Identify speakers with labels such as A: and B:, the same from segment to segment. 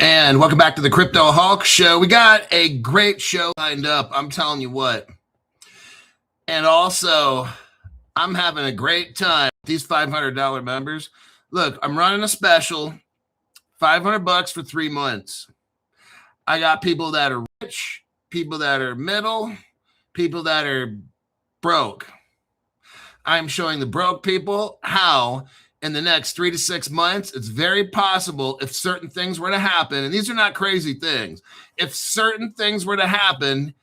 A: And welcome back to the Crypto Hulk Show. We got a great show lined up. I'm telling you what. And also, I'm having a great time with these $500 members. Look, I'm running a special, $500 for 3 months. I got people that are rich, people that are middle, people that are broke. I'm showing the broke people how in the next 3 to 6 months, it's very possible if certain things were to happen, and these are not crazy things. If certain things were to happen,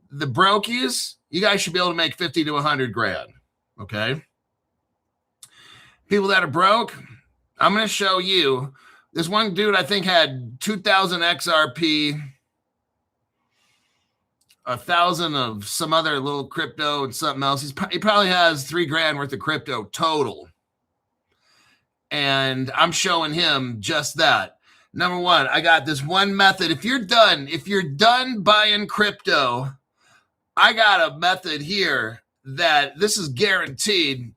A: the brokies, you guys should be able to make 50 to 100 grand, okay? People that are broke, I'm going to show you. This one dude I think had 2,000 XRP, 1,000 of some other little crypto and something else. He probably has 3 grand worth of crypto total. And I'm showing him just that. Number one, I got this one method. If you're done buying crypto, I got a method here that this is guaranteed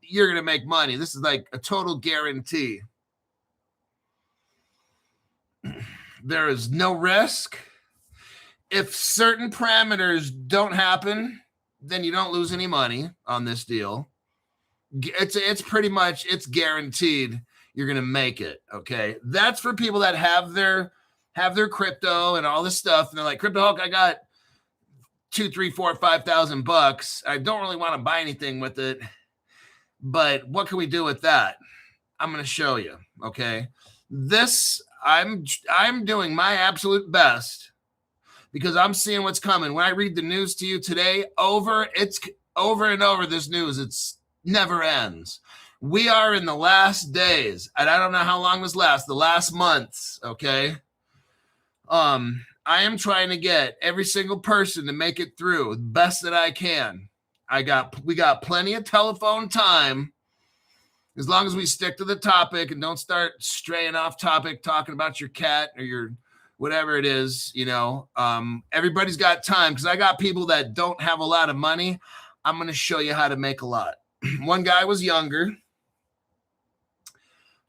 A: you're going to make money. This is like a total guarantee. There is no risk. If certain parameters don't happen, then you don't lose any money on this deal. It's pretty much, it's guaranteed you're going to make it, okay? That's for people that have their crypto and all this stuff. And they're like, Crypto Hulk, I got $2,000, $3,000, $4,000, $5,000. I don't really want to buy anything with it, but what can we do with that? I'm going to show you, okay? This, I'm doing my absolute best because I'm seeing what's coming. When I read the news to you today, it's over and over this news. It's never ends. We are in the last days, and I don't know how long this lasts, the last months, okay? I am trying to get every single person to make it through the best that I can. We got plenty of telephone time as long as we stick to the topic and don't start straying off topic, talking about your cat or your whatever it is, you know. Everybody's got time because I got people that don't have a lot of money. I'm going to show you how to make a lot. One guy was younger.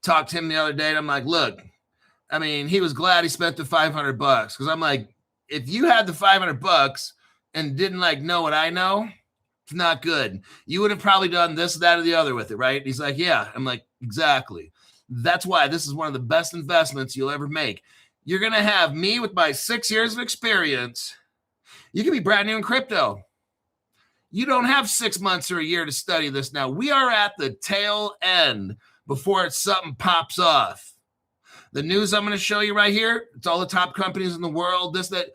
A: Talked to him the other day, and I'm like, look, I mean, he was glad he spent the $500 because I'm like, if you had the $500 and didn't know what I know, it's not good. You would have probably done this, that, or the other with it, right? He's like, yeah. I'm like, exactly. That's why this is one of the best investments you'll ever make. You're going to have me with my 6 years of experience. You can be brand new in crypto. You don't have 6 months or a year to study this now. We are at the tail end before something pops off. The news I'm going to show you right here, it's all the top companies in the world, this, that.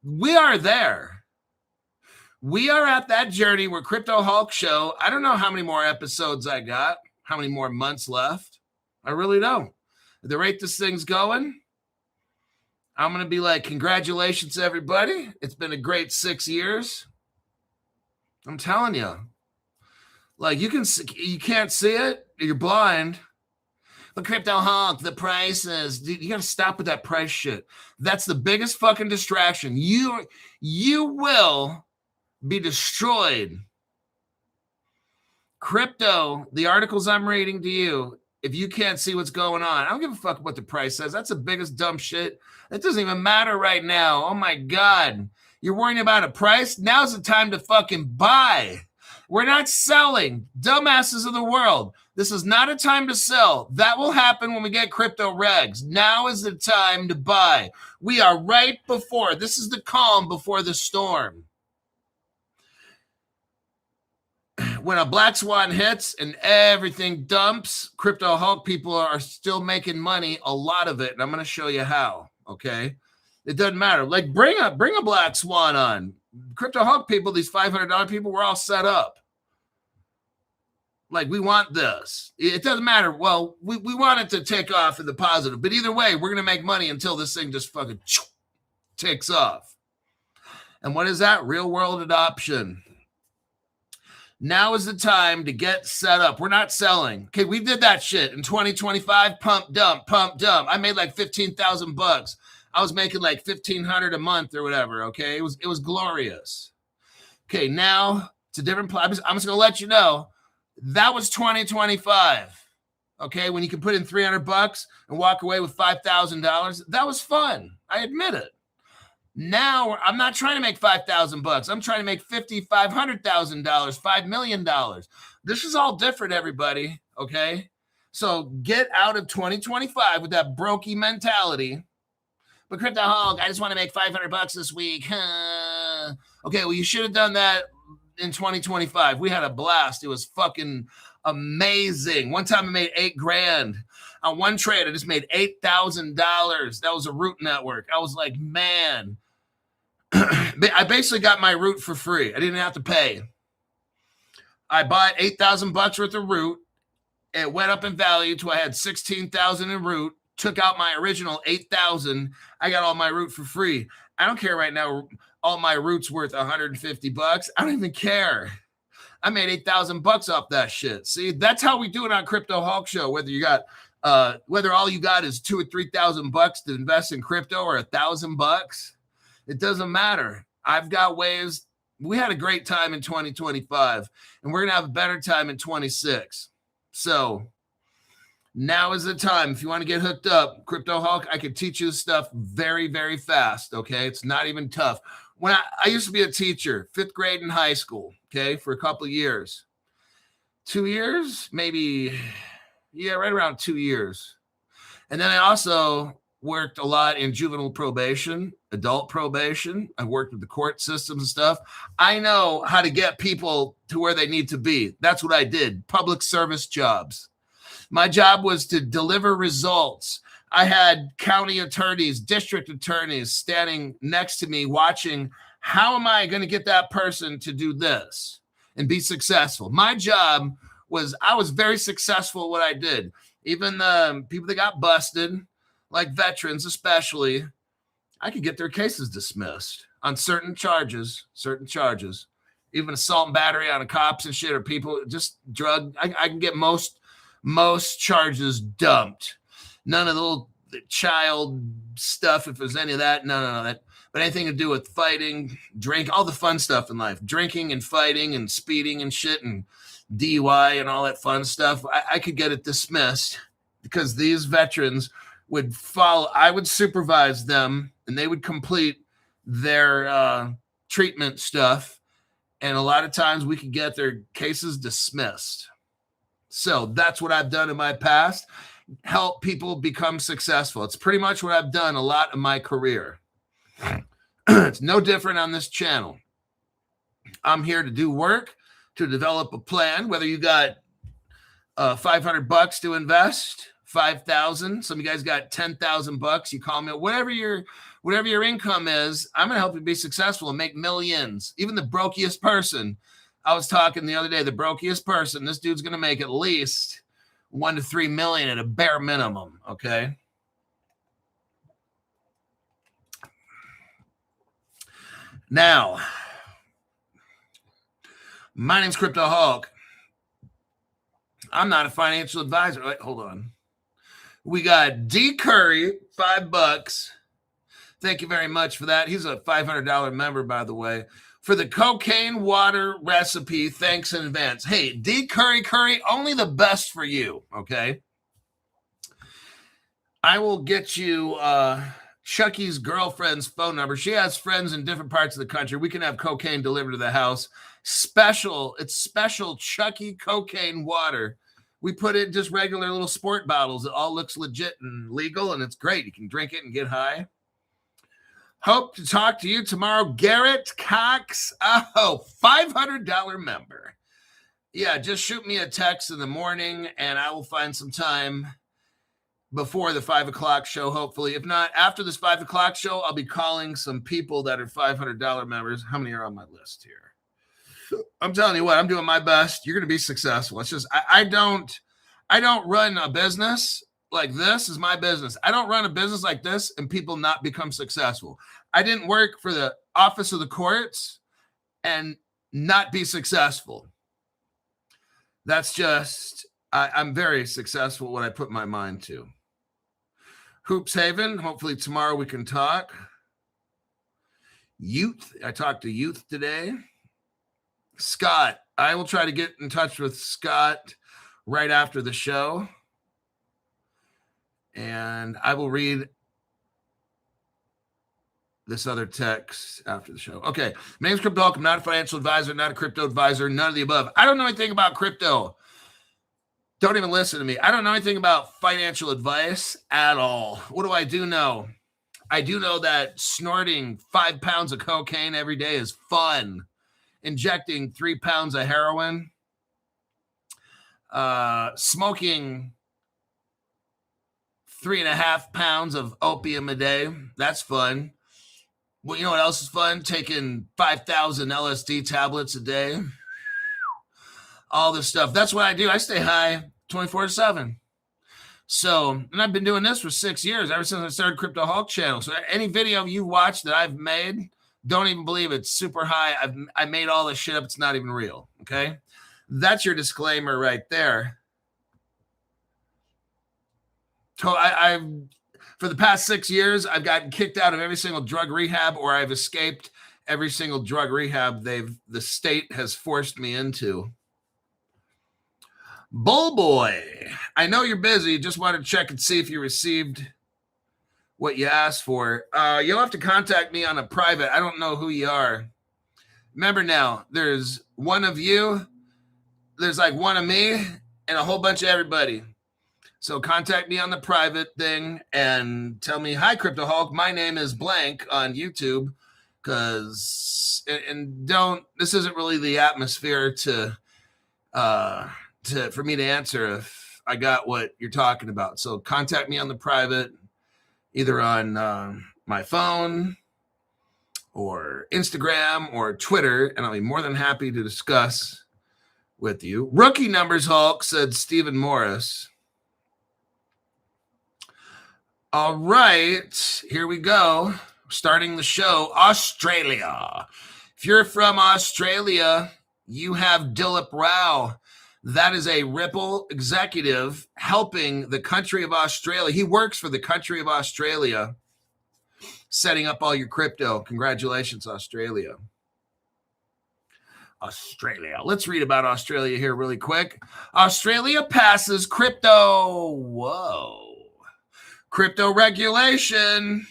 A: We are there. We are at that journey where Crypto Hulk Show, I don't know how many more episodes I got, how many more months left. I really don't. At the rate this thing's going, I'm going to be like, congratulations, everybody. It's been a great 6 years. I'm telling you, you can't see it. You're blind. But Crypto Hulk, the prices, dude, you got to stop with that price shit. That's the biggest fucking distraction. You will be destroyed. Crypto, the articles I'm reading to you, if you can't see what's going on, I don't give a fuck what the price says. That's the biggest dumb shit. It doesn't even matter right now. Oh my God. You're worrying about a price? Now's the time to fucking buy. We're not selling. Dumbasses of the world. This is not a time to sell. That will happen when we get crypto regs. Now is the time to buy. We are right before. This is the calm before the storm. When a black swan hits and everything dumps, Crypto Hulk people are still making money, a lot of it. And I'm going to show you how, okay? It doesn't matter. Bring a black swan on. Crypto Hulk people, these $500 people, we're all set up. We want this. It doesn't matter. Well, we want it to take off in the positive. But either way, we're going to make money until this thing just fucking takes off. And what is that? Real world adoption. Now is the time to get set up. We're not selling. Okay, we did that shit in 2025. Pump, dump, pump, dump. I made $15,000. I was making $1,500 a month or whatever. Okay, it was glorious. Okay, now it's a different plan. I'm just gonna let you know that was 2025. Okay, when you can put in $300 and walk away with $5,000, that was fun. I admit it. Now I'm not trying to make $5,000. I'm trying to make $50,000, $500,000, $5 million. This is all different, everybody. Okay, so get out of 2025 with that brokey mentality. But Crypto Hulk, I just want to make $500 this week. Okay, well, you should have done that in 2025. We had a blast. It was fucking amazing. One time I made $8,000 on one trade. I just made $8,000. That was a root network. I was like, man, I basically got my root for free. I didn't have to pay. I bought $8,000 worth of root. It went up in value to I had 16,000 in root. Took out my original 8,000. I got all my root for free. I don't care right now. All my root's worth $150. I don't even care. I made 8,000 bucks off that shit. See, that's how we do it on Crypto Hulk Show. Whether you got, whether all you got is $2,000 or $3,000 to invest in crypto or $1,000, it doesn't matter. I've got ways. We had a great time in 2025, and we're gonna have a better time in 26. So now is the time. If you want to get hooked up, Crypto Hulk, I can teach you this stuff very, very fast. Okay, it's not even tough. When I used to be a teacher, 5th grade in high school, okay, for a couple of years. 2 years, maybe, yeah, right around 2 years. And then I also worked a lot in juvenile probation, adult probation. I worked with the court systems and stuff. I know how to get people to where they need to be. That's what I did, public service jobs. My job was to deliver results. I had county attorneys, district attorneys standing next to me watching, how am I going to get that person to do this and be successful? My job was, I was very successful at what I did. Even the people that got busted, like veterans especially, I could get their cases dismissed on certain charges, even assault and battery on cops and shit, or people, just drug. I can get most charges dumped. None of the little child stuff, if there's any of that, none of that. But anything to do with fighting, drink, all the fun stuff in life, drinking and fighting and speeding and shit and DUI and all that fun stuff, I could get it dismissed because these veterans would follow. I would supervise them and they would complete their treatment stuff. And a lot of times we could get their cases dismissed. So that's what I've done in my past. Help people become successful. It's pretty much what I've done a lot of my career. It's no different on this channel. I'm here to do work, to develop a plan, whether you got $500 to invest, 5,000. Some of you guys got 10,000 bucks. You call me, whatever your income is, I'm going to help you be successful and make millions. Even the brokiest person. I was talking the other day, the brokiest person, this dude's going to make at least 1 to 3 million at a bare minimum. Okay. Now, my name's Crypto Hulk. I'm not a financial advisor. Wait, hold on. We got D Curry, $5. Thank you very much for that. He's a $500 member, by the way. For the cocaine water recipe, thanks in advance. Hey, D Curry, only the best for you, okay? I will get you Chucky's girlfriend's phone number. She has friends in different parts of the country. We can have cocaine delivered to the house. It's special Chucky cocaine water. We put it in just regular little sport bottles. It all looks legit and legal, and it's great. You can drink it and get high. Hope to talk to you tomorrow. Garrett Cox, $500 member. Yeah, just shoot me a text in the morning, and I will find some time before the 5 o'clock show, hopefully. If not, after this 5 o'clock show, I'll be calling some people that are $500 members. How many are on my list here? I'm telling you what, I'm doing my best. You're going to be successful. It's just, I don't run a business like this is my business. I don't run a business like this and people not become successful. I didn't work for the office of the courts and not be successful. That's just, I'm very successful when I put my mind to. Hoops Haven, hopefully tomorrow we can talk. Youth, I talked to Youth today. Scott, I will try to get in touch with Scott right after the show. And I will read this other text after the show. Okay. My name's Crypto Hulk. I'm not a financial advisor, not a crypto advisor, none of the above. I don't know anything about crypto. Don't even listen to me. I don't know anything about financial advice at all. What do I do know? I do know that snorting 5 pounds of cocaine every day is fun. Injecting 3 pounds of heroin, smoking 3.5 pounds of opium a day, that's fun. Well, you know what else is fun? Taking 5,000 LSD tablets a day. All this stuff. That's what I do. I stay high 24/7. So, and I've been doing this for 6 years, ever since I started Crypto Hulk channel. So any video you watch that I've made, don't even believe it's super high. I made all this shit up. It's not even real. Okay. That's your disclaimer right there. So for the past 6 years, I've gotten kicked out of every single drug rehab, or I've escaped every single drug rehab the state has forced me into. Bull Boy, I know you're busy. Just want to check and see if you received what you asked for. You'll have to contact me on a private. I don't know who you are. Remember now, there's one of you, there's like one of me, and a whole bunch of everybody. So contact me on the private thing and tell me, hi, Crypto Hulk, my name is blank on YouTube, because, and don't, this isn't really the atmosphere for me to answer if I got what you're talking about. So contact me on the private, either on my phone or Instagram or Twitter, and I'll be more than happy to discuss with you. Rookie numbers, Hulk, said Stephen Morris. All right, here we go. Starting the show, Australia. If you're from Australia, you have Dilip Rao. That is a Ripple executive helping the country of Australia. He works for the country of Australia, setting up all your crypto. Congratulations, Australia. Australia. Let's read about Australia here really quick. Australia passes crypto. Whoa. Crypto regulation.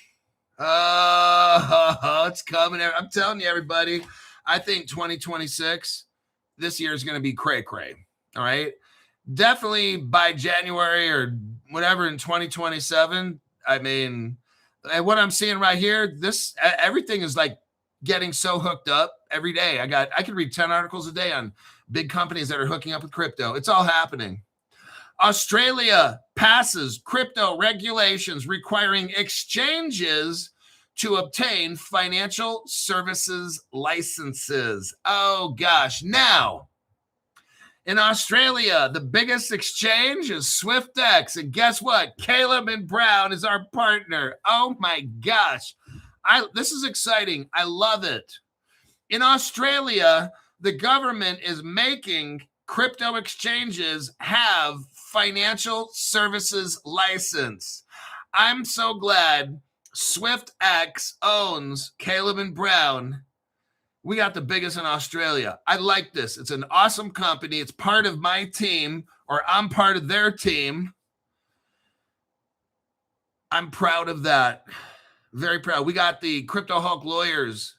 A: It's coming. I'm telling you, everybody. I think 2026, this year is going to be cray-cray. All right. Definitely by January or whatever in 2027. I mean, and what I'm seeing right here, everything is like getting so hooked up every day. I could read 10 articles a day on big companies that are hooking up with crypto. It's all happening. Australia passes crypto regulations requiring exchanges to obtain financial services licenses. Oh gosh. Now, in Australia, the biggest exchange is SwiftX. And guess what? Caleb and Brown is our partner. Oh my gosh. This is exciting. I love it. In Australia, the government is making crypto exchanges have financial services license. I'm so glad SwiftX owns Caleb and Brown. We got the biggest in Australia. I like this. It's an awesome company. It's part of my team, or I'm part of their team. I'm proud of that. Very proud. We got the Crypto Hulk lawyers.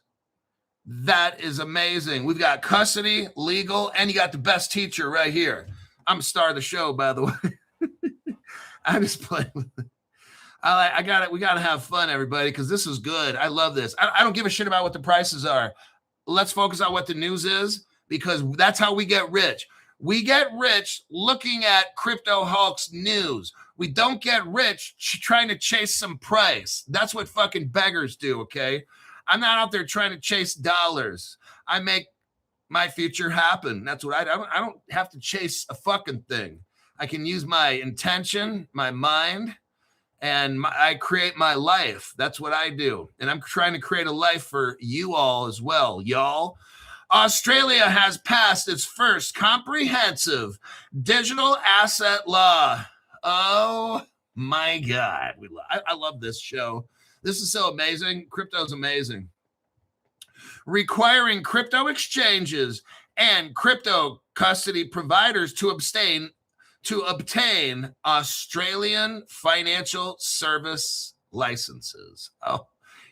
A: That is amazing. We've got custody, legal, and you got the best teacher right here. I'm a star of the show, by the way. I just play with it. I got it. We got to have fun, everybody, because this is good. I love this. I don't give a shit about what the prices are. Let's focus on what the news is, because that's how we get rich. We get rich looking at Crypto Hulk's news. We don't get rich trying to chase some price. That's what fucking beggars do, okay? I'm not out there trying to chase dollars. I make my future happen. That's what I don't have to chase a fucking thing. I can use my intention, my mind, and I create my life. That's what I do. And I'm trying to create a life for you all as well, y'all. Australia has passed its first comprehensive digital asset law. Oh my God. I love this show. This is so amazing. Crypto's amazing. Requiring crypto exchanges and crypto custody providers to obtain to obtain Australian financial service licenses. Oh,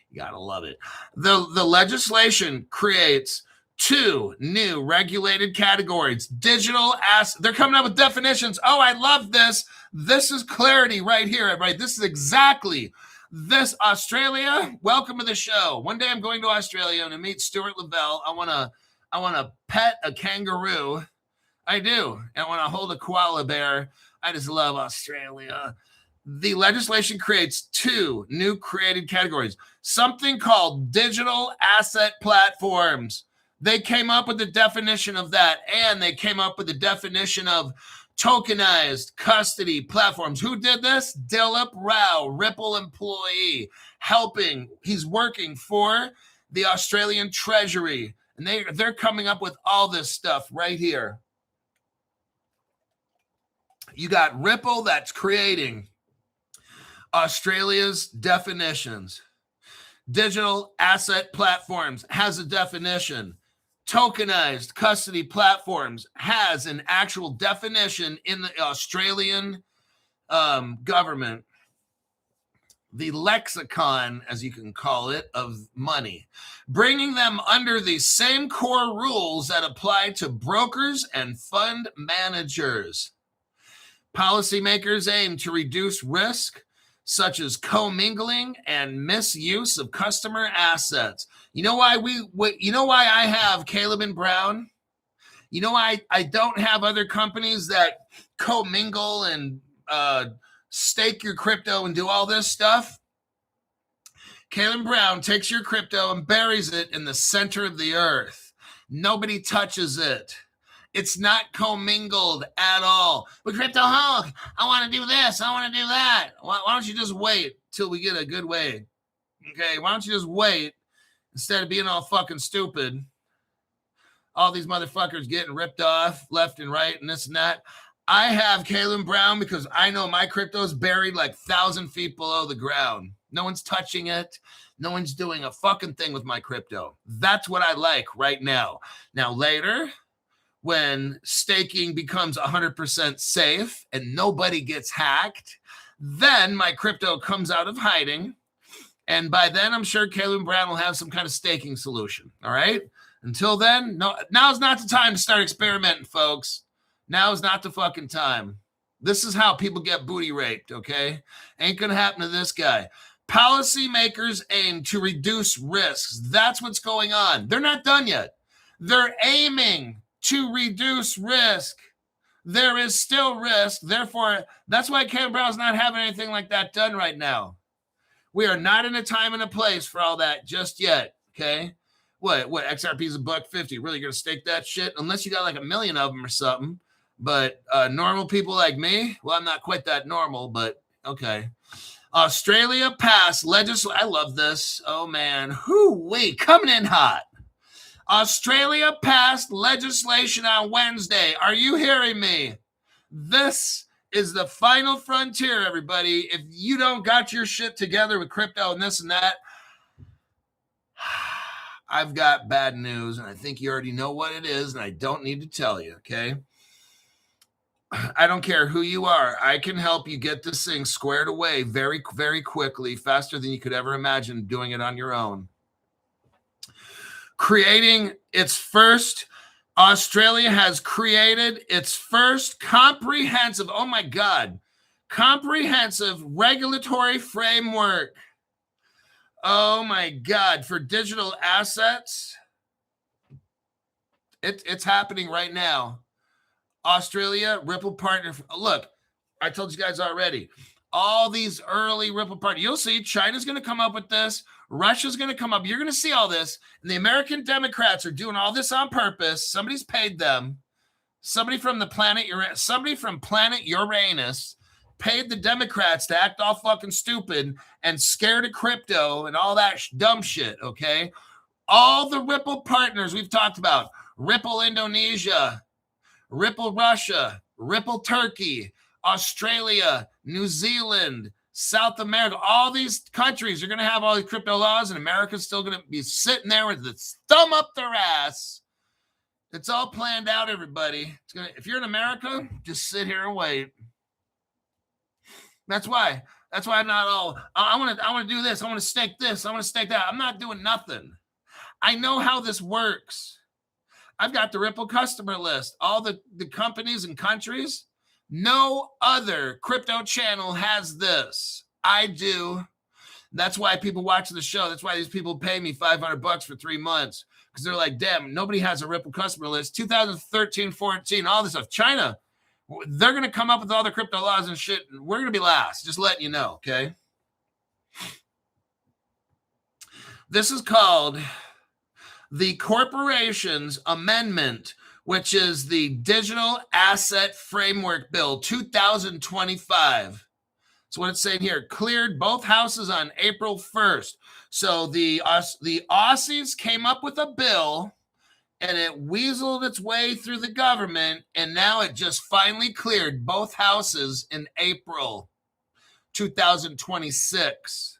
A: you gotta love it. The legislation creates 2 new regulated categories. Digital asset. They're coming up with definitions. Oh, I love this. This is clarity right here, everybody. This is exactly this. Australia, welcome to the show. One day I'm going to Australia to meet Stuart Lavelle. I wanna pet a kangaroo. I do. And I want to hold a koala bear. I just love Australia. The legislation creates 2 new created categories. Something called digital asset platforms. They came up with the definition of that, and they came up with the definition of tokenized custody platforms. Who did this? Dilip Rao, Ripple employee, helping. He's working for the Australian Treasury, and they're coming up with all this stuff right here. You got Ripple that's creating Australia's definitions. Digital asset platforms has a definition. Tokenized custody platforms has an actual definition in the Australian government. The lexicon, as you can call it, of money, bringing them under the same core rules that apply to brokers and fund managers. Policymakers aim to reduce risk, such as commingling and misuse of customer assets. You know why I have Caleb and Brown? You know why I don't have other companies that commingle and stake your crypto and do all this stuff? Caleb Brown takes your crypto and buries it in the center of the earth. Nobody touches it. It's not commingled at all. But Crypto Hulk, I want to do this. I want to do that. Why don't you just wait till we get a good way? Okay, why don't you just wait instead of being all fucking stupid? All these motherfuckers getting ripped off left and right and this and that. I have Caleb Brown because I know my crypto is buried like 1,000 feet below the ground. No one's touching it. No one's doing a fucking thing with my crypto. That's what I like right now. Now later, when staking becomes 100% safe and nobody gets hacked, then my crypto comes out of hiding. And by then, I'm sure Caleb Brown will have some kind of staking solution. All right. Until then, no, now's not the time to start experimenting, folks. Now is not the fucking time. This is how people get booty raped. Okay. Ain't going to happen to this guy. Policymakers aim to reduce risks. That's what's going on. They're not done yet. They're aiming to reduce risk. There is still risk. Therefore, that's why Caleb Brown's not having anything like that done right now. We are not in a time and a place for all that just yet. Okay. What XRP is $1.50. Really gonna stake that shit? Unless you got like 1 million of them or something. But normal people like me, well, I'm not quite that normal, but okay. Australia passed legislation. I love this. Oh man. Hoo-wee, coming in hot. Australia passed legislation on Wednesday. Are you hearing me? This is the final frontier, everybody. If you don't got your shit together with crypto and this and that, I've got bad news, and I think you already know what it is, and I don't need to tell you, okay? I don't care who you are. I can help you get this thing squared away very, very quickly, faster than you could ever imagine doing it on your own. Australia has created its first comprehensive regulatory framework. Oh my God, for digital assets. It's happening right now. Australia, Ripple partner. Look, I told you guys already. All these early Ripple partners. You'll see China's going to come up with this. Russia's going to come up. You're going to see all this. And the American Democrats are doing all this on purpose. Somebody's paid them. Somebody from planet Uranus paid the Democrats to act all fucking stupid and scared of crypto and all that dumb shit, okay? All the Ripple partners we've talked about. Ripple Indonesia, Ripple Russia, Ripple Turkey, Australia, New Zealand, South America, all these countries are going to have all these crypto laws, and America's still going to be sitting there with its thumb up their ass, It's all planned out, everybody. If you're in America, just sit here and wait. That's why I'm not all, I want to do this. I want to stake this. I want to stake that. I'm not doing nothing. I know how this works. I've got the Ripple customer list. All the companies and countries. No other crypto channel has this. I do. That's why people watch the show. That's why these people pay me $500 for 3 months. Because they're like, damn, nobody has a Ripple customer list. 2013, 14, all this stuff. China, they're going to come up with all the crypto laws and shit. We're going to be last. Just letting you know, okay? This is called the Corporations Amendment, which is the Digital Asset Framework Bill 2025. So what it's saying here, cleared both houses on April 1st. So the Aussies came up with a bill and it weaseled its way through the government, and now it just finally cleared both houses in April 2026.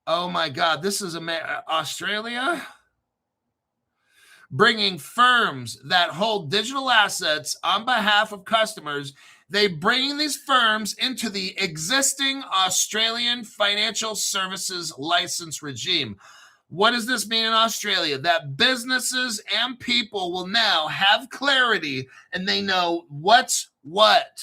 A: Oh my God, this is Australia bringing firms that hold digital assets on behalf of customers. They bring these firms into the existing Australian financial services license regime. What does this mean in Australia? That businesses and people will now have clarity and they know what's what.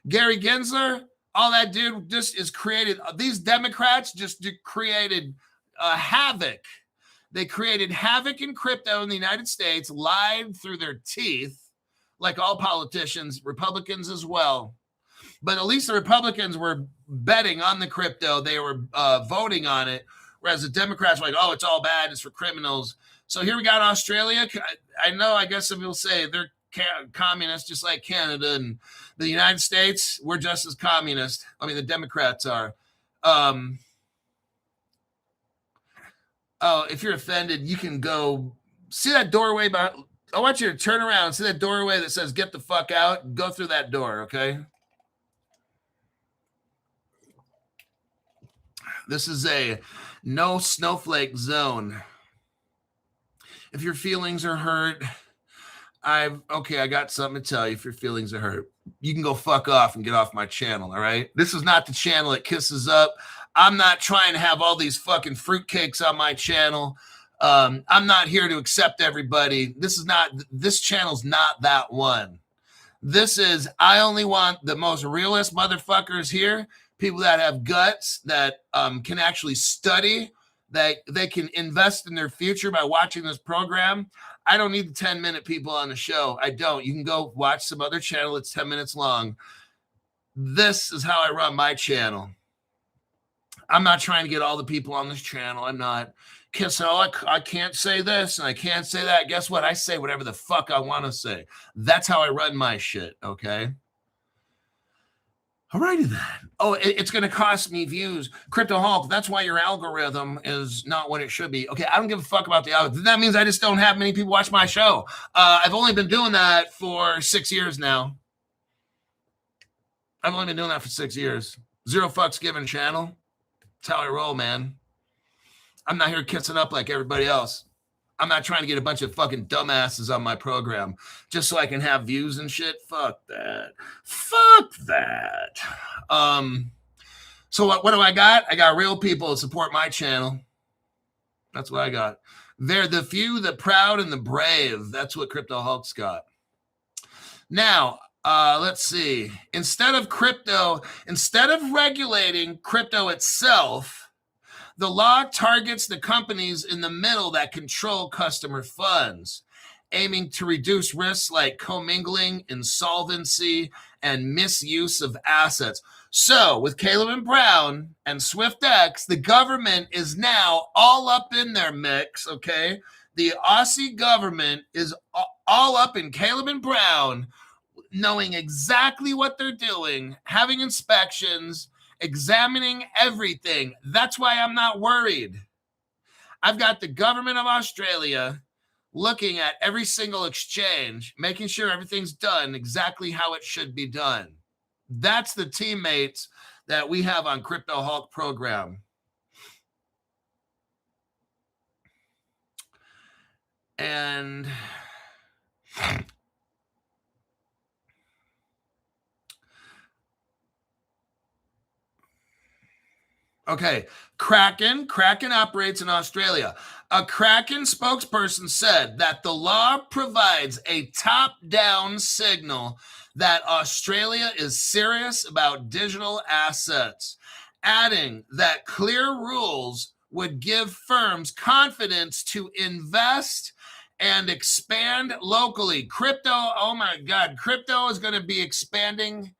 A: Gary Gensler, all that dude just is created. These Democrats just created havoc. They created havoc in crypto in the United States, lied through their teeth, like all politicians, Republicans as well. But at least the Republicans were betting on the crypto. They were voting on it, whereas the Democrats were like, oh, it's all bad. It's for criminals. So here we got Australia. I know, I guess some people say they're communist, just like Canada and the United States. We're just as communist. I mean, the Democrats are. Oh, if you're offended, you can go see that doorway. I want you to turn around, see that doorway that says "Get the fuck out." Go through that door, okay? This is a no snowflake zone. If your feelings are hurt, I got something to tell you. If your feelings are hurt, you can go fuck off and get off my channel, all right? This is not the channel that kisses up. I'm not trying to have all these fucking fruitcakes on my channel. I'm not here to accept everybody. This channel's not that one. This is, I only want the most realist motherfuckers here, people that have guts, that can actually study, that they can invest in their future by watching this program. I don't need the 10-minute people on the show. I don't. You can go watch some other channel that's 10 minutes long. This is how I run my channel. I'm not trying to get all the people on this channel. I'm not. I can't say this and I can't say that. Guess what? I say whatever the fuck I want to say. That's how I run my shit, okay? Alrighty then. Oh, it's going to cost me views. Crypto Hulk, that's why your algorithm is not what it should be. Okay, I don't give a fuck about the algorithm. That means I just don't have many people watch my show. I've only been doing that for 6 years now. I've only been doing that for 6 years. Zero fucks given channel. That's how I roll, man. I'm not here kissing up like everybody else. I'm not trying to get a bunch of fucking dumbasses on my program just so I can have views and shit. Fuck that. Fuck that. So what do I got? I got real people that support my channel. That's what I got. They're the few, the proud, and the brave. That's what Crypto Hulk's got. Now, let's see. Instead of regulating crypto itself, the law targets the companies in the middle that control customer funds, aiming to reduce risks like commingling, insolvency, and misuse of assets. So with Caleb and Brown and SwiftX, the government is now all up in their mix, okay? The Aussie government is all up in Caleb and Brown, knowing exactly what they're doing, having inspections, examining everything. That's why I'm not worried. I've got the government of Australia looking at every single exchange, making sure everything's done exactly how it should be done. That's the teammates that we have on Crypto Hulk program. And okay, Kraken operates in Australia. A Kraken spokesperson said that the law provides a top-down signal that Australia is serious about digital assets, adding that clear rules would give firms confidence to invest and expand locally. Crypto, oh my God, crypto is going to be expanding.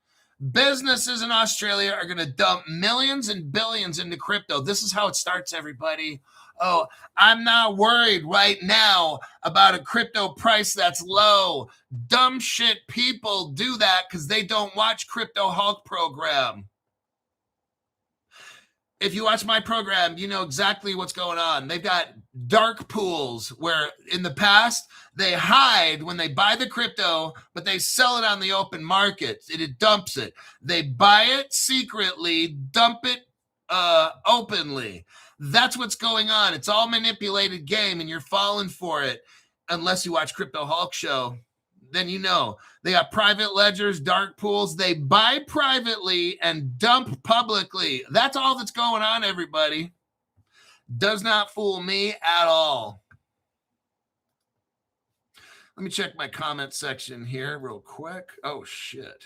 A: Businesses in Australia are going to dump millions and billions into crypto. This is how it starts, everybody. Oh, I'm not worried right now about a crypto price that's low. Dumb shit people do that because they don't watch Crypto Hulk program. If you watch my program, you know exactly what's going on. They've got dark pools where in the past they hide when they buy the crypto, but they sell it on the open market. It dumps it. They buy it secretly, dump it openly. That's what's going on. It's all manipulated game, and you're falling for it unless you watch Crypto Hulk show. Then you know. They got private ledgers, dark pools. They buy privately and dump publicly. That's all that's going on, everybody. Does not fool me at all. Let me check my comment section here real quick. Oh, shit.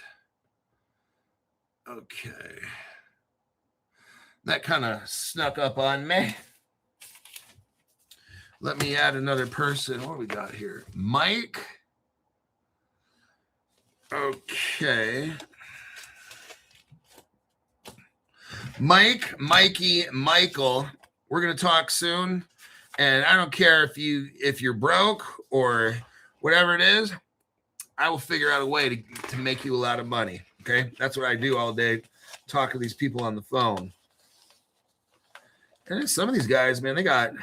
A: Okay. That kind of snuck up on me. Let me add another person. What do we got here? Mike. Okay. Mike, Mikey, Michael. We're going to talk soon. And I don't care if you're broke or whatever it is, I will figure out a way to make you a lot of money. Okay? That's what I do all day. Talk to these people on the phone. And some of these guys, man, they got $1.5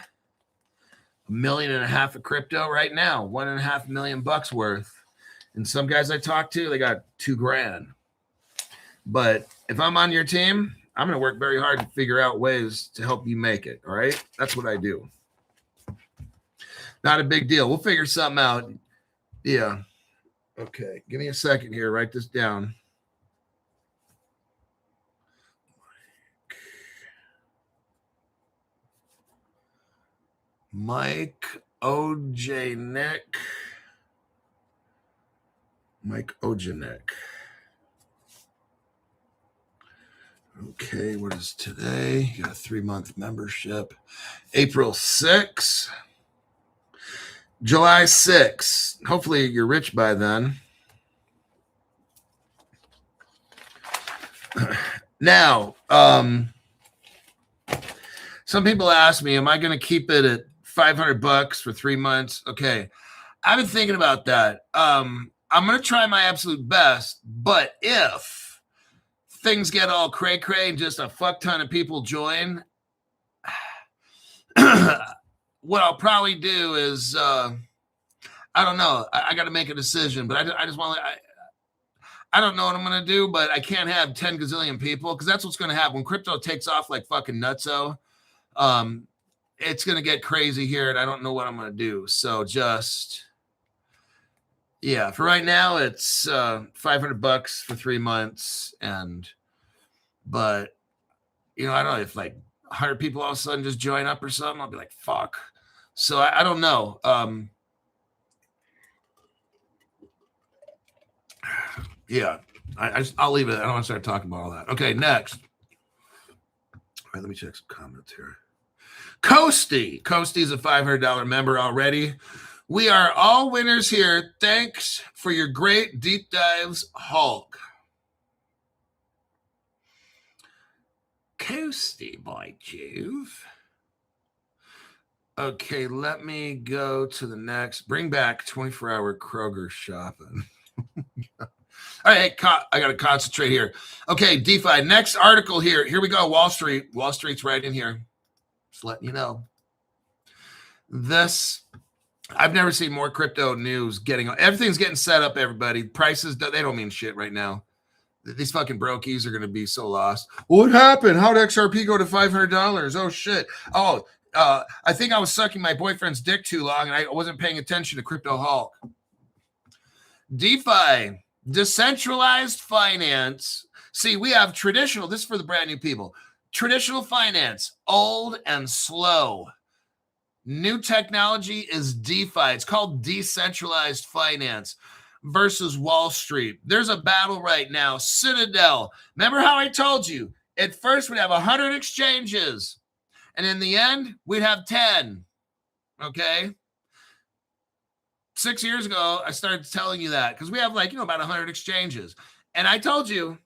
A: million of crypto right now, $1.5 million worth. And some guys I talk to, they got $2,000. But if I'm on your team, I'm going to work very hard to figure out ways to help you make it. All right. That's what I do. Not a big deal. We'll figure something out. Yeah. Okay. Give me a second here. Write this down. Mike Ojanek. Mike Ojanek. Okay, what is today? You got a 3-month membership. April 6th. July 6th. Hopefully you're rich by then. Now, some people ask me, am I going to keep it at $500 for 3 months? Okay. I've been thinking about that. I'm going to try my absolute best, but if things get all cray-cray and just a fuck ton of people join, what I'll probably do is, I don't know. I got to make a decision, but I just want to, I don't know what I'm going to do, but I can't have 10 gazillion people because that's what's going to happen. When crypto takes off like fucking nutso, it's going to get crazy here, and I don't know what I'm going to do. So just, yeah, for right now, it's $500 for 3 months. But, you know, I don't know if like 100 people all of a sudden just join up or something. I'll be like, fuck. So I don't know. Yeah, I'll leave it. I don't want to start talking about all that. Okay, next. All right, let me check some comments here. Coasty's a $500 member already. We are all winners here. Thanks for your great deep dives, Hulk. Coasty, by Jove. Okay, let me go to the next. Bring back 24-hour Kroger shopping. All right, I got to concentrate here. Okay, DeFi. Next article here. Here we go. Wall Street. Wall Street's right in here. Just letting you know. This, I've never seen more crypto news everything's getting set up, everybody. Prices, they don't mean shit right now. These fucking brokies are going to be so lost. What happened? How'd XRP go to $500? Oh, shit. Oh, I think I was sucking my boyfriend's dick too long and I wasn't paying attention to Crypto Hulk. DeFi, decentralized finance. See, we have traditional, this is for the brand new people, traditional finance, old and slow. New technology is DeFi. It's called decentralized finance versus Wall Street. There's a battle right now. Citadel. Remember how I told you, at first we'd have 100 exchanges. And in the end, we'd have 10. Okay? 6 years ago, I started telling you that because we have about 100 exchanges. And I told you,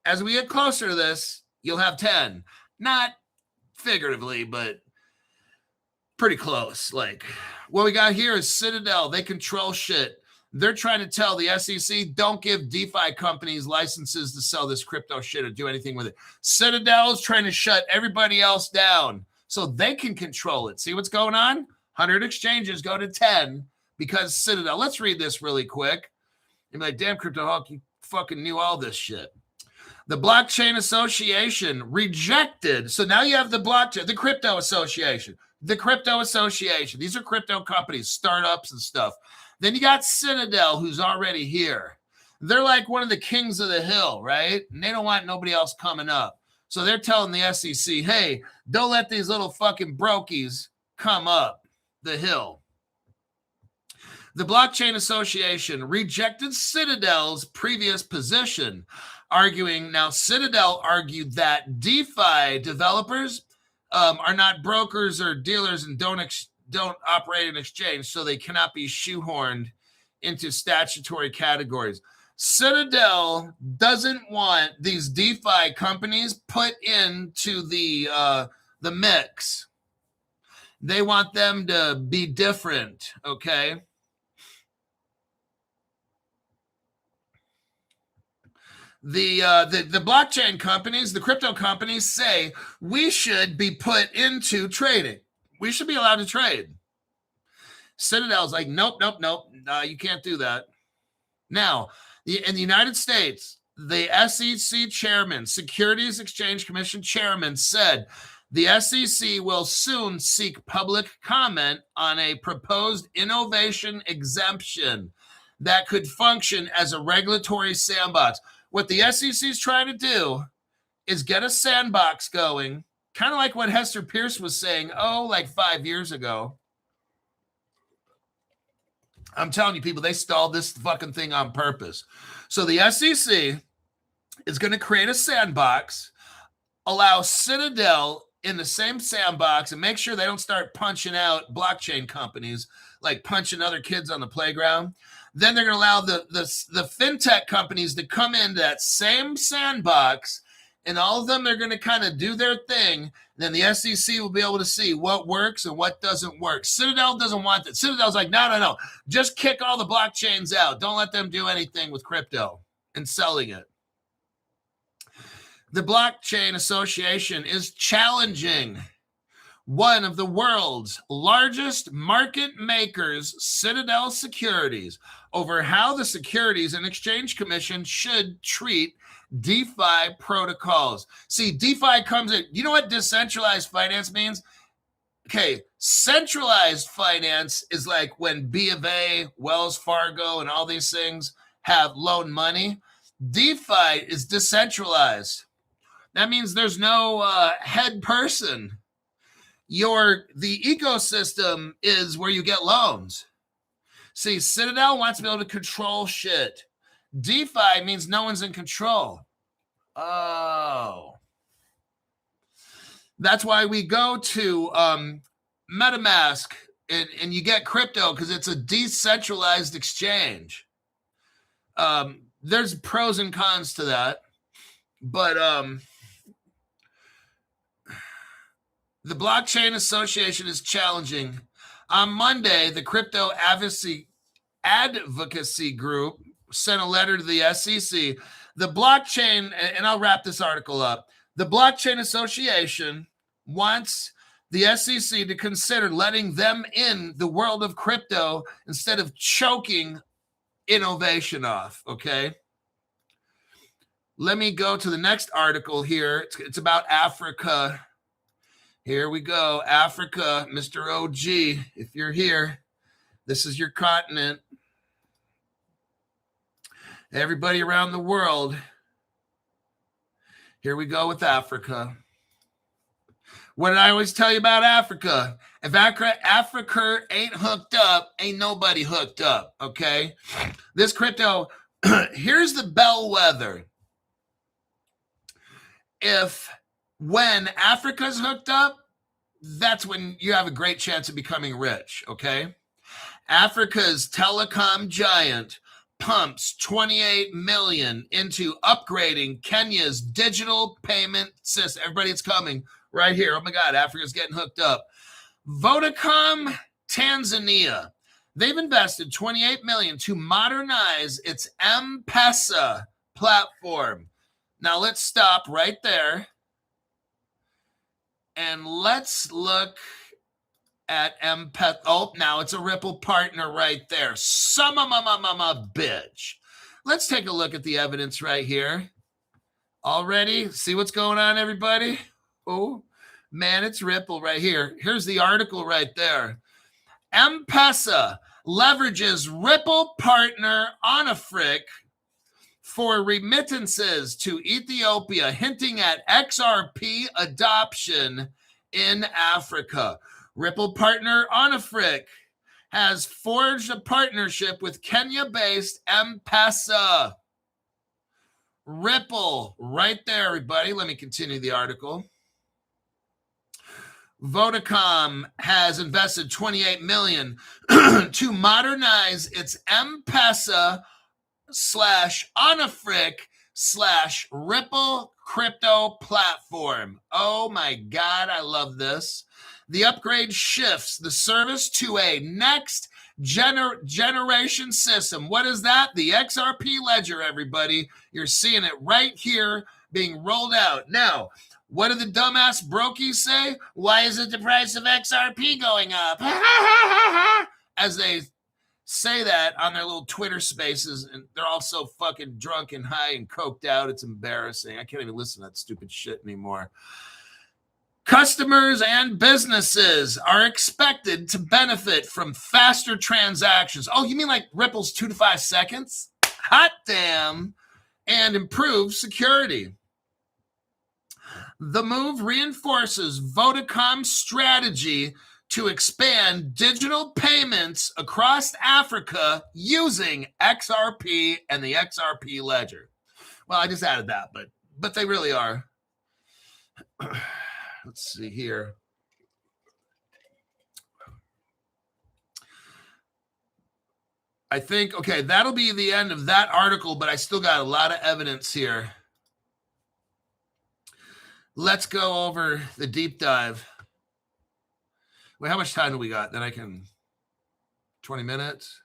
A: as we get closer to this, you'll have 10. Not figuratively, but pretty close. Like, what we got here is Citadel. They control shit. They're trying to tell the SEC, don't give DeFi companies licenses to sell this crypto shit or do anything with it. Citadel is trying to shut everybody else down so they can control it. See what's going on? 100 exchanges go to 10 because Citadel. Let's read this really quick. You're like, damn, Crypto Hulk, you fucking knew all this shit. The Blockchain Association rejected. So now you have the blockchain, the Crypto Association. The Crypto Association. These are crypto companies, startups and stuff. Then you got Citadel, who's already here. They're like one of the kings of the hill, right? And they don't want nobody else coming up. So they're telling the SEC, hey, don't let these little fucking brokies come up the hill. The Blockchain Association rejected Citadel's previous position, arguing, now Citadel argued that DeFi developers are not brokers or dealers and don't operate an exchange, so they cannot be shoehorned into statutory categories. Citadel doesn't want these DeFi companies put into the mix. They want them to be different, okay? The blockchain companies, the crypto companies say we should be put into trading. We should be allowed to trade. Citadel's like, nope. You can't do that. Now, in the United States, the SEC chairman, Securities Exchange Commission chairman, said the SEC will soon seek public comment on a proposed innovation exemption that could function as a regulatory sandbox. What the SEC is trying to do is get a sandbox going, kind of like what Hester Pierce was saying, like 5 years ago. I'm telling you, people, they stalled this fucking thing on purpose. So the SEC is going to create a sandbox, allow Citadel in the same sandbox, and make sure they don't start punching out blockchain companies, like punching other kids on the playground. Then they're going to allow the fintech companies to come into that same sandbox, and all of them are going to kind of do their thing. And then the SEC will be able to see what works and what doesn't work. Citadel doesn't want that. Citadel's like, no. Just kick all the blockchains out. Don't let them do anything with crypto and selling it. The Blockchain Association is challenging one of the world's largest market makers, Citadel Securities, over how the Securities and Exchange Commission should treat DeFi protocols. See, DeFi comes in. You know what decentralized finance means? Okay, centralized finance is like when B of A, Wells Fargo, and all these things have loan money. DeFi is decentralized. That means there's no head person. The ecosystem is where you get loans. See, Citadel wants to be able to control shit. DeFi means no one's in control. Oh. That's why we go to MetaMask and you get crypto because it's a decentralized exchange. There's pros and cons to that. But the Blockchain Association is challenging. On Monday, the Crypto Advocacy Group sent a letter to the SEC. The blockchain, and I'll wrap this article up. The Blockchain Association wants the SEC to consider letting them in the world of crypto instead of choking innovation off, okay? Let me go to the next article here. It's about Africa Here we go. Africa, Mr. OG, if you're here, this is your continent. Everybody around the world, here we go with Africa. What did I always tell you about Africa? If Africa ain't hooked up, ain't nobody hooked up, okay? This crypto, here's the bellwether. When Africa's hooked up, that's when you have a great chance of becoming rich, okay? Africa's telecom giant pumps 28 million into upgrading Kenya's digital payment system. Everybody, it's coming right here. Oh my God, Africa's getting hooked up. Vodacom Tanzania, they've invested 28 million to modernize its M-Pesa platform. Now let's stop right there and let's look at M-Pesa. Oh, now it's a Ripple partner right there. Bitch. Let's take a look at the evidence right here. Already, see what's going on, everybody? Oh, man, it's Ripple right here. Here's the article right there. M-Pesa leverages Ripple partner Onafric for remittances to Ethiopia, hinting at XRP adoption in Africa. Ripple partner Onafric has forged a partnership with Kenya-based M-Pesa. Ripple, right there, everybody. Let me continue the article. Vodacom has invested 28 million to modernize its M-Pesa /Onafric/Ripple crypto platform. Oh my God, I love this. The upgrade shifts the service to a next generation system. What is that? The XRP ledger, everybody. You're seeing it right here being rolled out. Now, what do the dumbass brokies say? Why isn't the price of XRP going up? As they say that on their little Twitter spaces, and they're all so fucking drunk and high and coked out. It's embarrassing. I can't even listen to that stupid shit anymore. Customers and businesses are expected to benefit from faster transactions. Oh, you mean like Ripple's 2 to 5 seconds? Hot damn. And improved security. The move reinforces Vodacom's strategy to expand digital payments across Africa using XRP and the XRP ledger. Well, I just added that, but they really are. Let's see here. I think, okay, that'll be the end of that article, but I still got a lot of evidence here. Let's go over the deep dive. Wait, how much time do we got? Then I can 20 minutes.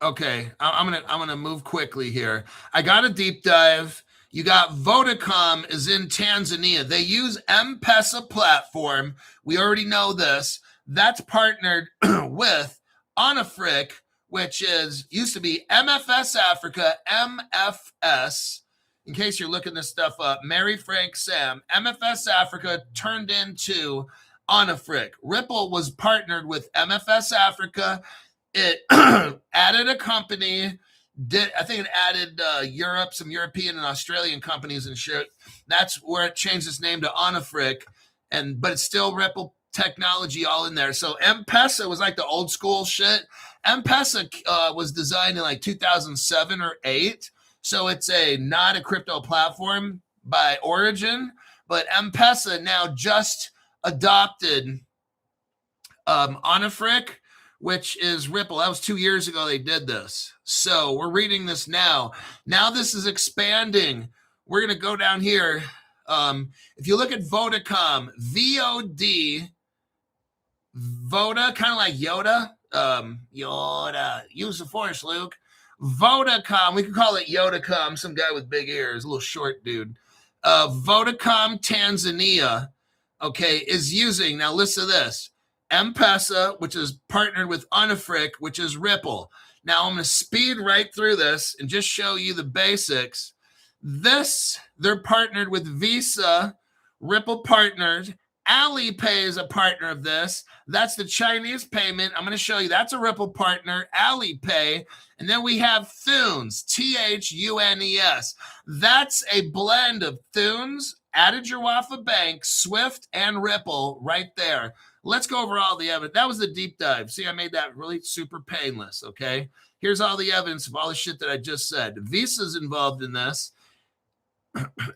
A: Okay, I'm gonna move quickly here. I got a deep dive. You got Vodacom is in Tanzania. They use M-Pesa platform. We already know this. That's partnered with Onafric, which used to be MFS Africa, MFS. In case you're looking this stuff up, Mary Frank Sam, MFS Africa turned into Onafric. Ripple was partnered with MFS Africa. It added a company. I think it added Europe, some European and Australian companies and shit. That's where it changed its name to Onafric, but it's still Ripple technology all in there. So M-Pesa was like the old school shit. M-Pesa was designed in like 2007 or 8. So it's not a crypto platform by origin, but M-Pesa now just adopted Onafric, which is Ripple. That was 2 years ago they did this. So we're reading this now. Now this is expanding. We're going to go down here. If you look at Vodacom, VOD, Voda, kind of like Yoda. Yoda, use the force, Luke. Vodacom, we could call it Yodacom, some guy with big ears, a little short dude. Vodacom Tanzania, okay, is using, now listen to this, M-Pesa, which is partnered with Onafric, which is Ripple. Now I'm going to speed right through this and just show you the basics. This, they're partnered with Visa, Ripple partnered, Alipay is a partner of this. That's the Chinese payment. I'm going to show you. That's a Ripple partner, Alipay. And then we have Thunes, Thunes. That's a blend of Thunes, Added-Your-Wafa Bank, Swift, and Ripple right there. Let's go over all the evidence. That was the deep dive. See, I made that really super painless, okay? Here's all the evidence of all the shit that I just said. Visa's involved in this.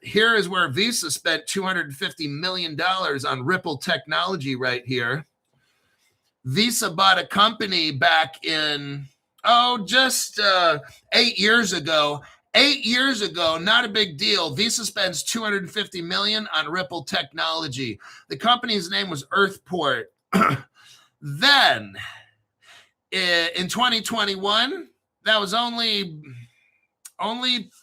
A: Here is where Visa spent $250 million on Ripple technology right here. Visa bought a company back in, just 8 years ago. 8 years ago, not a big deal. Visa spends $250 million on Ripple technology. The company's name was Earthport. Then, in 2021, that was only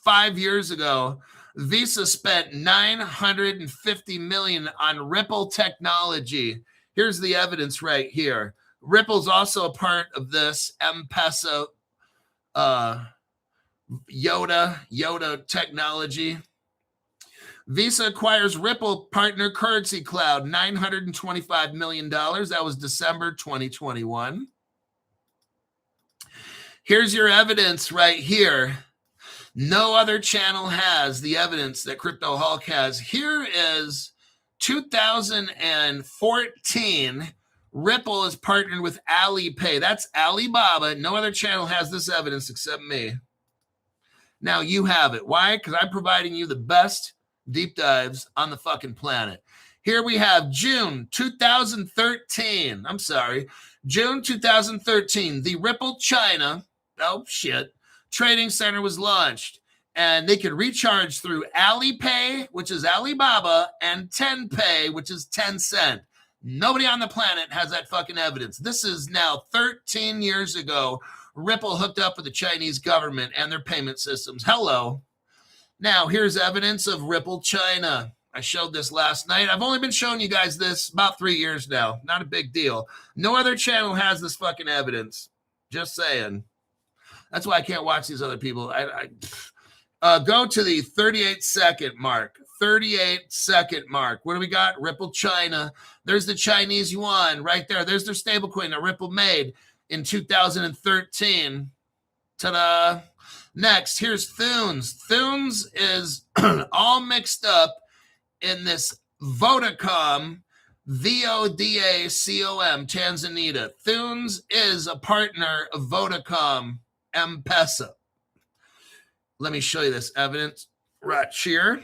A: 5 years ago, Visa spent $950 million on Ripple technology. Here's the evidence right here. Ripple's also a part of this M-Pesa Yoda technology. Visa acquires Ripple partner currency cloud, $925 million. That was December 2021. Here's your evidence right here. No other channel has the evidence that Crypto Hulk has. Here is 2014. Ripple is partnered with Alipay. That's Alibaba. No other channel has this evidence except me. Now you have it. Why? Because I'm providing you the best deep dives on the fucking planet. Here we have June 2013. June 2013. The Ripple China. Trading center was launched, and they could recharge through Alipay, which is Alibaba, and TenPay, which is Tencent. Nobody on the planet has that fucking evidence. This is now 13 years ago. Ripple hooked up with the Chinese government and their payment systems. Hello. Now, here's evidence of Ripple China. I showed this last night. I've only been showing you guys this about 3 years now. Not a big deal. No other channel has this fucking evidence. Just saying. That's why I can't watch these other people. Go to the 38-second mark. 38-second mark. What do we got? Ripple China. There's the Chinese yuan right there. There's their stablecoin that Ripple made in 2013. Ta-da. Next, here's Thunes. Thunes is all mixed up in this Vodacom, Vodacom, Tanzania. Thunes is a partner of Vodacom, M-Pesa. Let me show you this evidence right here.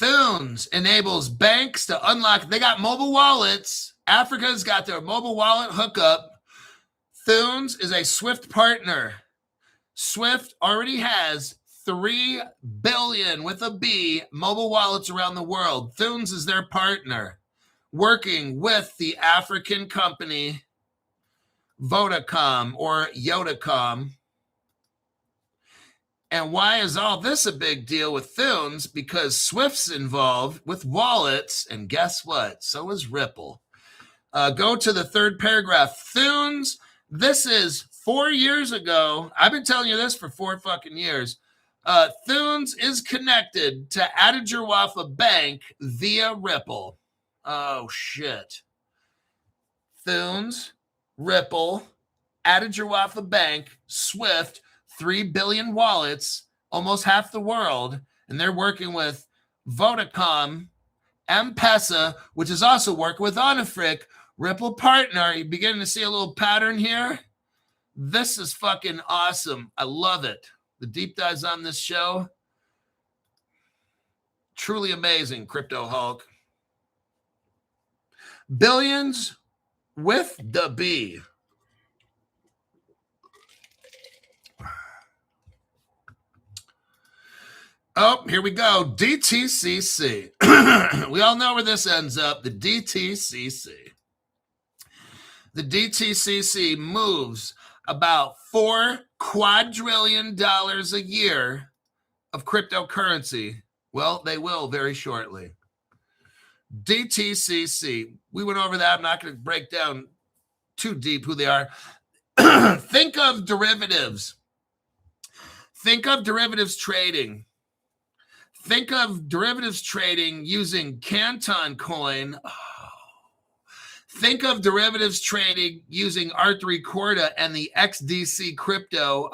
A: Thunes enables banks to unlock. They got mobile wallets. Africa's got their mobile wallet hookup. Thunes is a Swift partner. Swift already has 3 billion with a B mobile wallets around the world. Thunes is their partner, working with the African company Vodacom or Yodacom. And why is all this a big deal with Thunes? Because Swift's involved with wallets, and guess what? So is Ripple. Go to the third paragraph. Thunes, this is 4 years ago. I've been telling you this for 4 fucking years. Thunes is connected to Added-Your-Wafa Bank via Ripple. Oh, shit. Thunes, Ripple, Added-Your-Wafa Bank, Swift, 3 billion wallets, almost half the world, and they're working with Vodacom, M-Pesa, which is also working with Onifric, Ripple partner. You're beginning to see a little pattern here. This is fucking awesome. I love it. The deep dives on this show, truly amazing, Crypto Hulk. Billions with the B. Oh, here we go. DTCC. We all know where this ends up. The DTCC. The DTCC moves about $4 quadrillion a year of cryptocurrency. Well, they will very shortly. DTCC. We went over that. I'm not going to break down too deep who they are. Think of derivatives. Think of derivatives trading. Think of derivatives trading using Canton coin. Think of derivatives trading using R3 Corda and the XDC crypto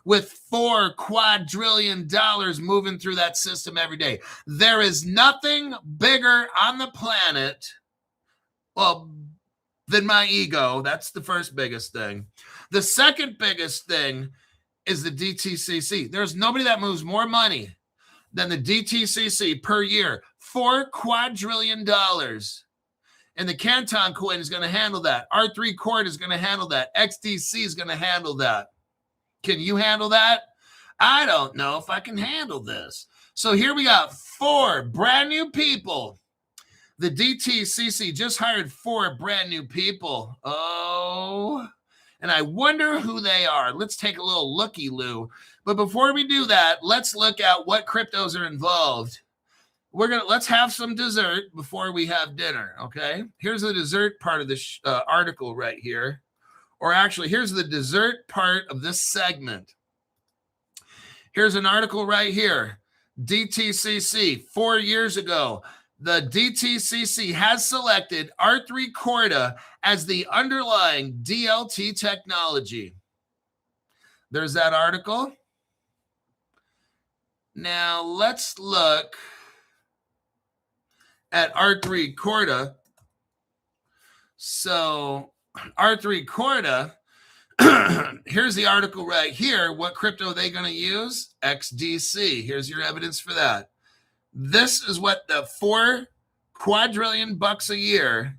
A: with $4 quadrillion moving through that system every day. There is nothing bigger on the planet, well, than my ego. That's the first biggest thing. The second biggest thing is the DTCC. There's nobody that moves more money than the DTCC per year. $4 quadrillion. And the Canton coin is going to handle that. R3 Corda is going to handle that. XDC is going to handle that. Can you handle that? I don't know if I can handle this. So here we got 4 brand new people. The DTCC just hired 4 brand new people. Oh, and I wonder who they are. Let's take a little looky-loo. But before we do that, let's look at what cryptos are involved. Let's have some dessert before we have dinner, okay? Here's the dessert part of this article right here. Or actually, here's the dessert part of this segment. Here's an article right here. DTCC, 4 years ago, the DTCC has selected R3 Corda as the underlying DLT technology. There's that article. Now, let's look at R3 Corda. So, R3 Corda, here's the article right here. What crypto are they going to use? XDC. Here's your evidence for that. This is what the $4 quadrillion a year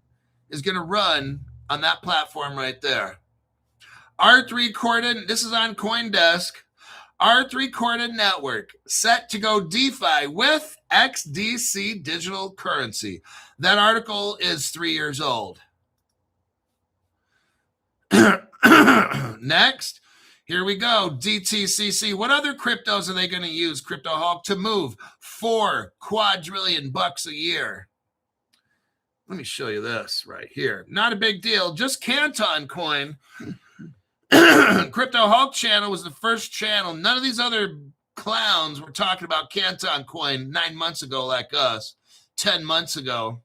A: is going to run on that platform right there. R3 Corda, this is on CoinDesk. R3 Corda network set to go DeFi with XDC digital currency. That article is 3 years old. Next, here we go. DTCC. What other cryptos are they going to use, Crypto Hawk, to move $4 quadrillion a year? Let me show you this right here. Not a big deal. Just Canton coin. Crypto Hawk channel was the first channel. None of these other clowns were talking about Canton coin 9 months ago like us, 10 months ago.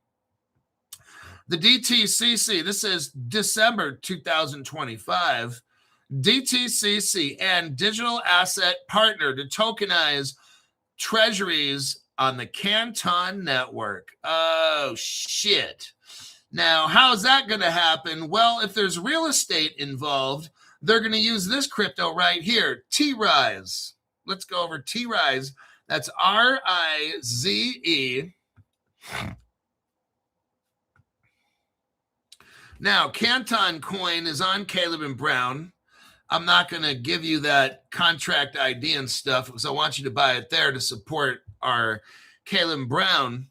A: The DTCC, this is December 2025. DTCC and digital asset partner to tokenize treasuries on the Canton network. Oh, shit. Now, how is that going to happen? Well, if there's real estate involved, they're going to use this crypto right here, T-Rise. Let's go over T-Rise. That's R-I-Z-E. Now, Canton coin is on Caleb and Brown. I'm not going to give you that contract ID and stuff because I want you to buy it there to support our Caleb and Brown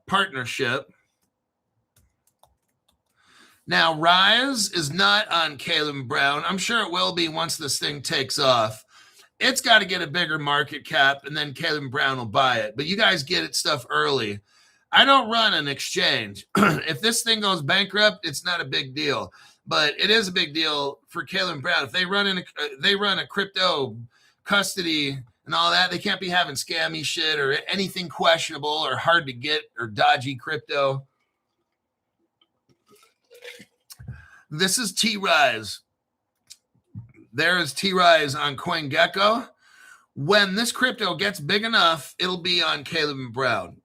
A: partnership. Now, Rise is not on Caleb and Brown. I'm sure it will be once this thing takes off. It's got to get a bigger market cap, and then Caleb and Brown will buy it. But you guys get it stuff early. I don't run an exchange. If this thing goes bankrupt, it's not a big deal. But it is a big deal for Caleb and Brown. If they run a crypto custody and all that, they can't be having scammy shit or anything questionable or hard to get or dodgy crypto. This is T-Rise. There is T-Rise on CoinGecko. When this crypto gets big enough, it'll be on Caleb and Brown.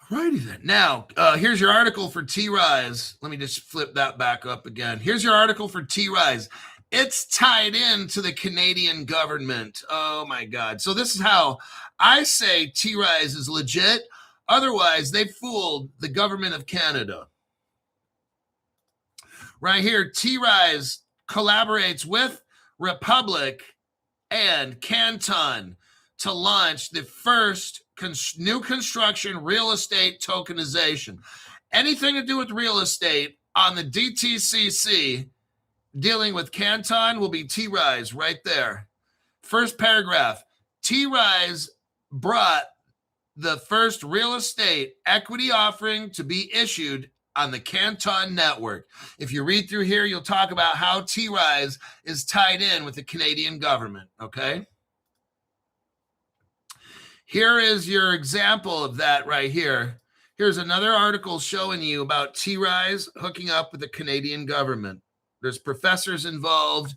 A: Alrighty then. Now, here's your article for T-Rise. Let me just flip that back up again. Here's your article for T-Rise. It's tied into the Canadian government. Oh, my God. So this is how I say T-Rise is legit. Otherwise, they fooled the government of Canada. Right here, T-Rise collaborates with Republic and Canton to launch the first new construction real estate tokenization. Anything to do with real estate on the DTCC dealing with Canton will be T-Rise right there. First paragraph, T-Rise brought the first real estate equity offering to be issued on the Canton Network. If you read through here, you'll talk about how T-Rise is tied in with the Canadian government, okay? Here is your example of that right here. Here's another article showing you about T-Rise hooking up with the Canadian government. There's professors involved,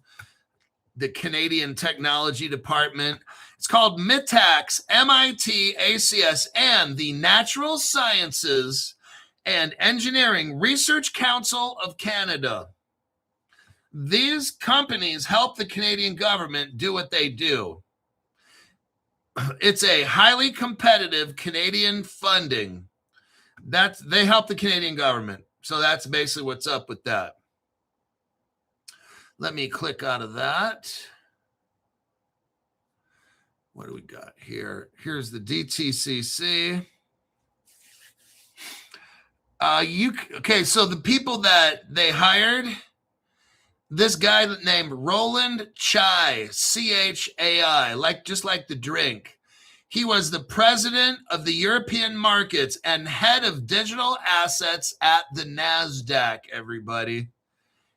A: the Canadian Technology Department. It's called MITACS, MIT, ACS, and the Natural Sciences and Engineering Research Council of Canada. These companies help the Canadian government do what they do. It's a highly competitive Canadian funding. They help the Canadian government. So that's basically what's up with that. Let me click out of that. What do we got here? Here's the DTCC. Okay, so the people that they hired, this guy named Roland Chai, Chai, just like the drink. He was the president of the European markets and head of digital assets at the NASDAQ, everybody.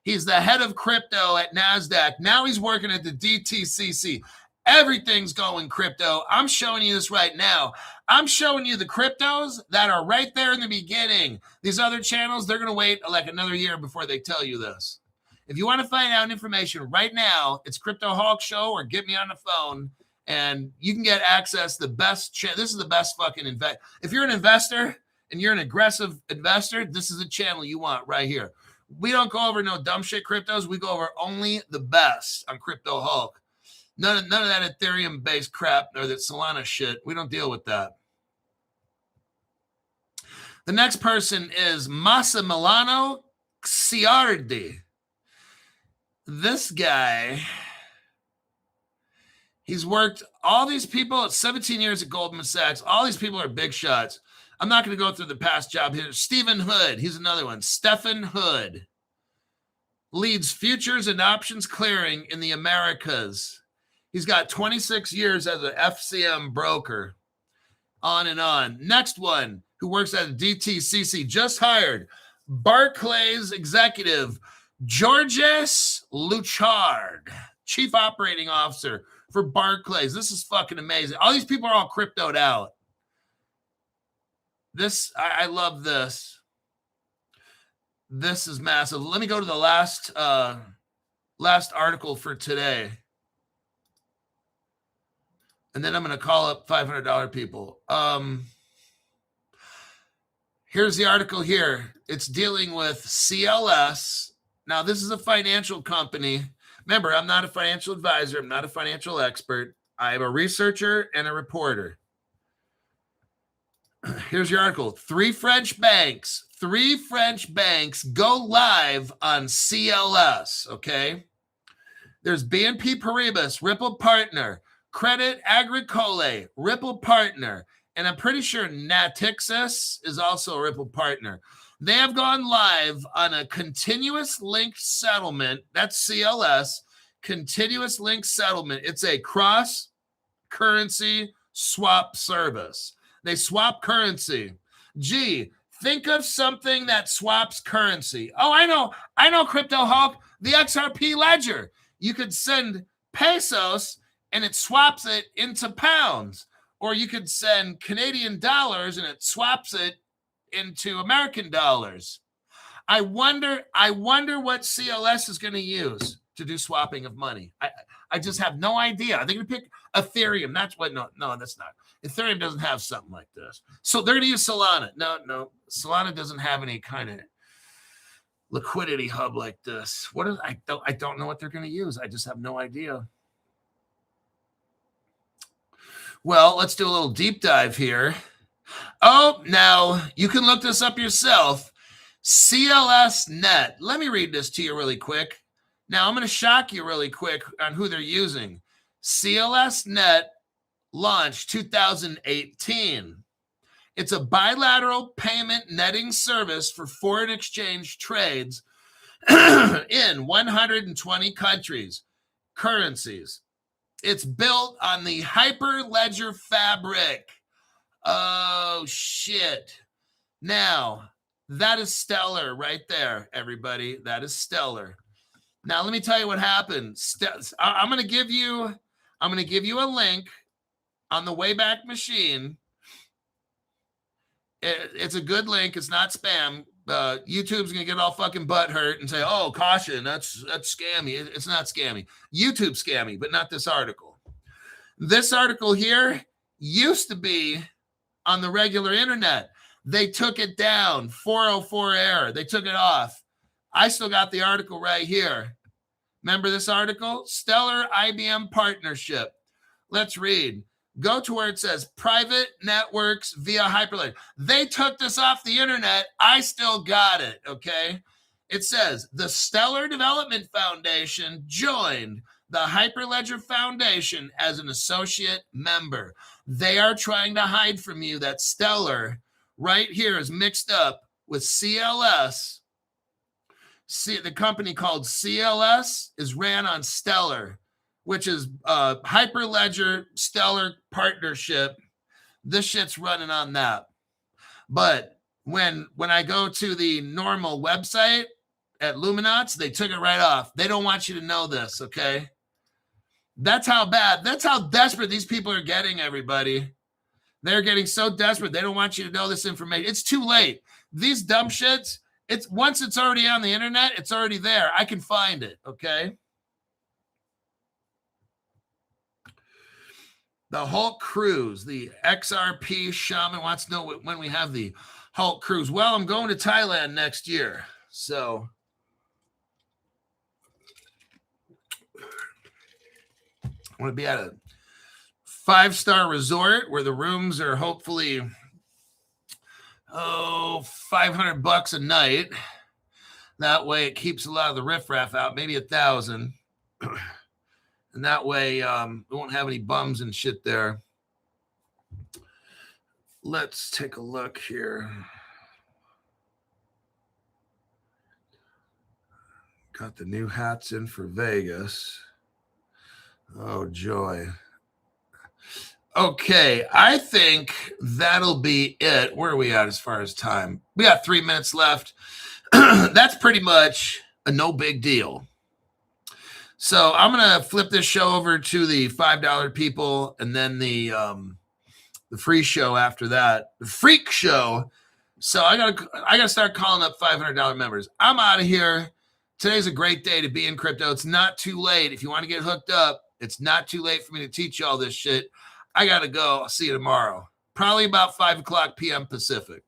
A: He's the head of crypto at NASDAQ. Now he's working at the DTCC. Everything's going crypto. I'm showing you this right now. I'm showing you the cryptos that are right there in the beginning. These other channels, they're going to wait like another year before they tell you this. If you want to find out information right now, it's Crypto Hawk Show or get me on the phone and you can get access to the best. This is the best fucking invest. If you're an investor and you're an aggressive investor, this is the channel you want right here. We don't go over no dumb shit cryptos. We go over only the best on Crypto Hulk. None of that Ethereum-based crap or that Solana shit. We don't deal with that. The next person is Massimiliano Ciardi. This guy, he's worked all these people at 17 years at Goldman Sachs. All these people are big shots. I'm not going to go through the past job here. Stephen Hood, he's another one. Stephen Hood leads futures and options clearing in the Americas. He's got 26 years as an FCM broker. On and on. Next one, who works at DTCC, just hired. Barclays executive, Georges Luchard, chief operating officer for Barclays. This is fucking amazing. All these people are all cryptoed out. I love this. This is massive. Let me go to the last article for today. And then I'm going to call up $500 people. Here's the article here. It's dealing with CLS. Now, this is a financial company. Remember, I'm not a financial advisor. I'm not a financial expert. I'm a researcher and a reporter. Here's your article. Three French banks go live on CLS, okay? There's BNP Paribas, Ripple Partner, Credit Agricole, Ripple Partner, and I'm pretty sure Natixis is also a Ripple Partner. They have gone live on a continuous linked settlement. That's CLS, continuous linked settlement. It's a cross-currency swap service. They swap currency. Gee, think of something that swaps currency. Oh, I know, Crypto Hulk, the XRP ledger. You could send pesos and it swaps it into pounds. Or you could send Canadian dollars and it swaps it into American dollars. I wonder what CLS is going to use to do swapping of money. I just have no idea. Are they going to pick Ethereum? That's what. No, that's not. Ethereum doesn't have something like this. So they're going to use Solana. No. Solana doesn't have any kind of liquidity hub like this. I don't know what they're going to use. I just have no idea. Well, let's do a little deep dive here. Oh, now you can look this up yourself. CLS Net. Let me read this to you really quick. Now I'm going to shock you really quick on who they're using. CLS Net launched 2018. It's a bilateral payment netting service for foreign exchange trades in 120 countries, currencies. It's built on the Hyperledger fabric. Oh, shit. Now, That is stellar right there, everybody. That is stellar. Now, let me tell you what happened. I'm going to give you a link on the Wayback Machine. It's a good link. It's not spam. YouTube's going to get all fucking butthurt and say, oh, caution, that's scammy. It's not scammy. YouTube's scammy, but not this article. This article here used to be on the regular internet. They took it down. 404 error. They took it off. I still got the article right here. Remember this article? Stellar IBM partnership. Let's read. Go to where it says private networks via hyperledger. They took this off the internet. I still got it, okay? It says the Stellar Development Foundation joined the Hyperledger Foundation as an associate member. They are trying to hide from you that Stellar right here is mixed up with CLS. See, the company called CLS is ran on Stellar, which is Hyperledger Stellar partnership. This shit's running on that. But when I go to the normal website at Luminance, they took it right off. They don't want you to know this, okay? That's how bad, that's how desperate these people are getting, everybody. They're getting so desperate, they don't want you to know this information. It's too late. These dumb shits, once it's already on the internet, it's already there. I can find it, okay? The Hulk Cruise, the XRP Shaman wants to know when we have the Hulk Cruise. Well, I'm going to Thailand next year, so I want to be at a 5-star resort where the rooms are hopefully $500 a night. That way it keeps a lot of the riffraff out, maybe 1,000. And that way we won't have any bums and shit there. Let's take a look here. Got the new hats in for Vegas. Oh, joy. Okay, I think that'll be it. Where are we at as far as time? We got 3 minutes left. That's pretty much a no big deal. So I'm going to flip this show over to the $5 people and then the free show after that, the freak show. So I gotta start calling up $500 members. I'm out of here. Today's a great day to be in crypto. It's not too late. If you want to get hooked up, it's not too late for me to teach you all this shit. I got to go. I'll see you tomorrow. Probably about 5 o'clock p.m. Pacific.